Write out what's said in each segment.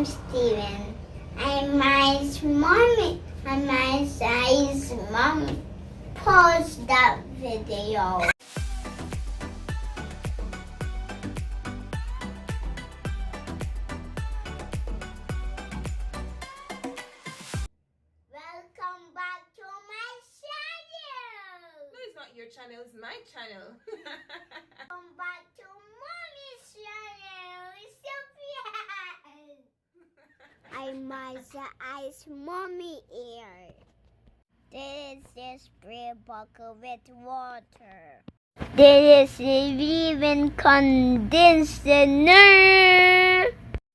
I'm Steven. I'm my mommy. I'm my size mom. Pause that video. Welcome back to my channel. No, it's not your channel, it's my channel. Welcome back to mommy's channel. It's so I moisturize mommy ear. This is spray bucket with water. This is leave-in conditioner.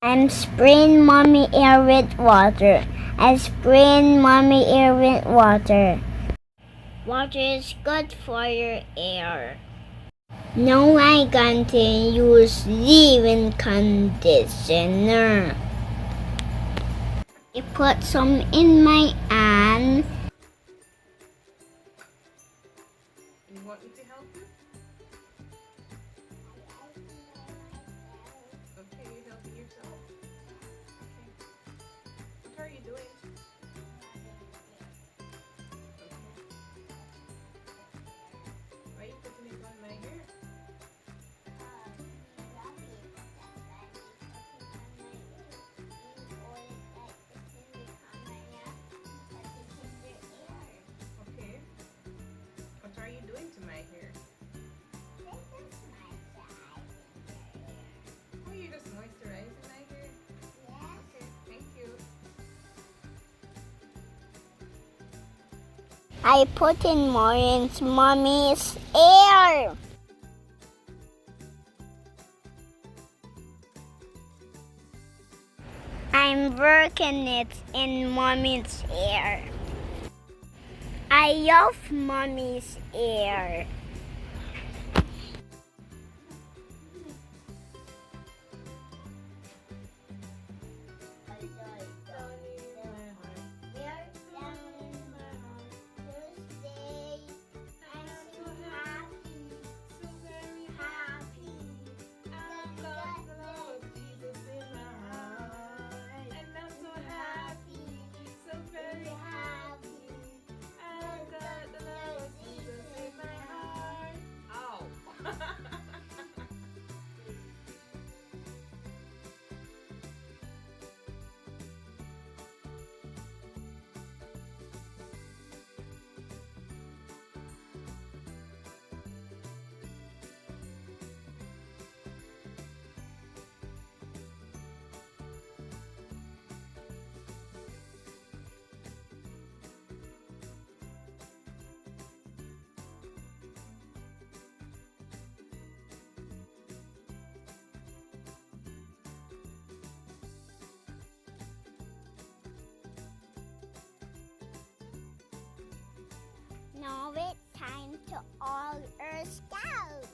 I'm spraying mommy ear with water. I spraying mommy ear with water. Water is good for your ear. Now I'm going to use leave-in conditioner. I put some in my hand. You want me to help you? Okay, you're helping yourself. Okay. What are you doing? Okay. Why are you putting it on my hair? Okay. What are you doing to my hair? Oh, you're just moisturizing my hair? Okay, thank you. I put in more into mommy's ear. I'm working it in mommy's ear. I love mommy's ear. Now it's time to oil our scalp.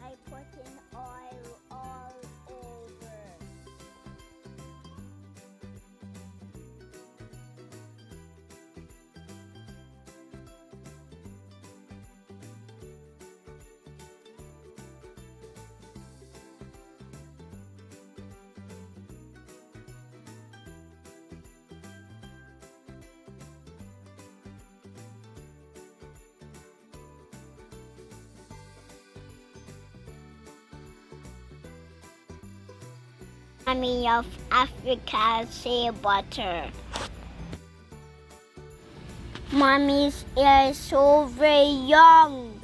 I put in oil all over. Mommy of Africa shea butter. Mommy's ear is so very young.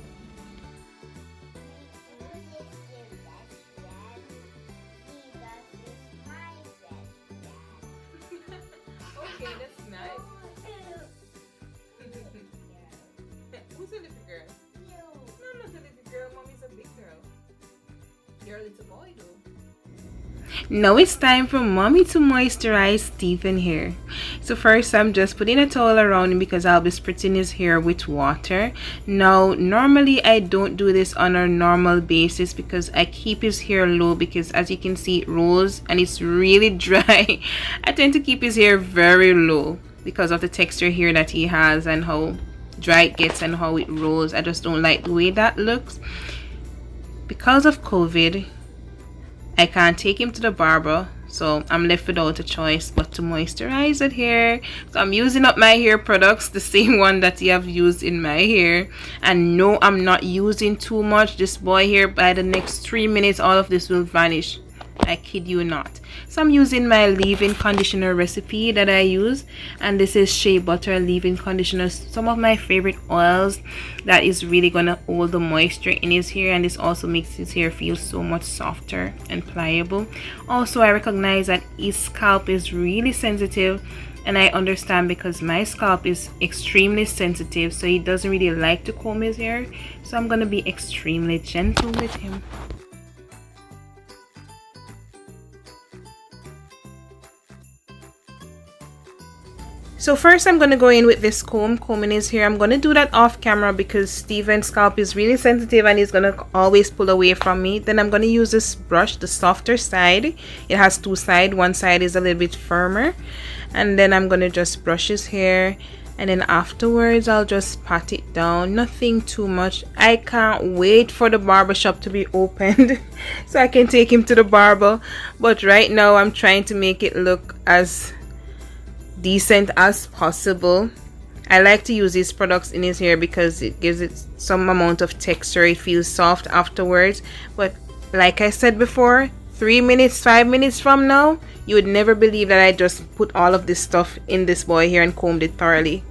Okay, that's nice. Who's a little girl? No, I'm not a little girl. Mommy's a big girl. You're a little boy though. Now it's time for mommy to moisturize Stephen hair. So first I'm just putting a towel around him because I'll be spritzing his hair with water. Now normally I don't do this on a normal basis because I keep his hair low, because as you can see it rolls and it's really dry. I tend to keep his hair very low. because of the texture here that he has and how dry it gets and how it rolls. I just don't like the way that looks. Because of COVID, I can't take him to the barber, so I'm left without a choice but to moisturize it here. So I'm using up my hair products, the same one that you have used in my hair. And no, I'm not using too much. This boy here, by the next 3 minutes, all of this will vanish. I kid you not. So I'm using my leave-in conditioner recipe that I use, and this is shea butter leave-in conditioner, some of my favorite oils that is really gonna hold the moisture in his hair, and this also makes his hair feel so much softer and pliable. Also, I recognize that his scalp is really sensitive, and I understand because my scalp is extremely sensitive, so he doesn't really like to comb his hair. So I'm gonna be extremely gentle with him. So first I'm going to go in with this combing his hair. I'm going to do that off camera because Steven's scalp is really sensitive and he's going to always pull away from me. Then I'm going to use this brush, the softer side. It has two sides. One side is a little bit firmer. And then I'm going to just brush his hair. And then afterwards I'll just pat it down. Nothing too much. I can't wait for the barber shop to be opened so I can take him to the barber. But right now I'm trying to make it look as decent as possible. I like to use these products in his hair because it gives it some amount of texture. It feels soft afterwards. But like I said before, 3 minutes, 5 minutes from now, you would never believe that I just put all of this stuff in this boy here and combed it thoroughly.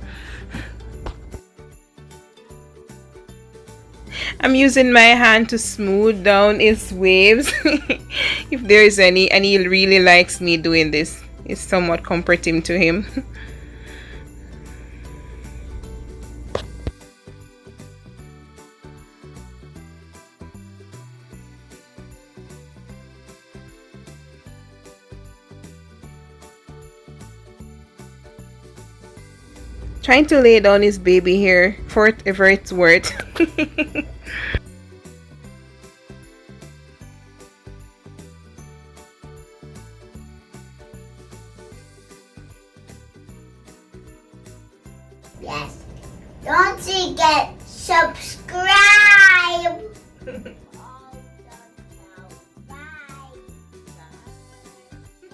I'm using my hand to smooth down his waves if there is any, and he really likes me doing this. It's somewhat comforting to him. Trying to lay down his baby here for whatever it's worth. Yes. Don't forget subscribe.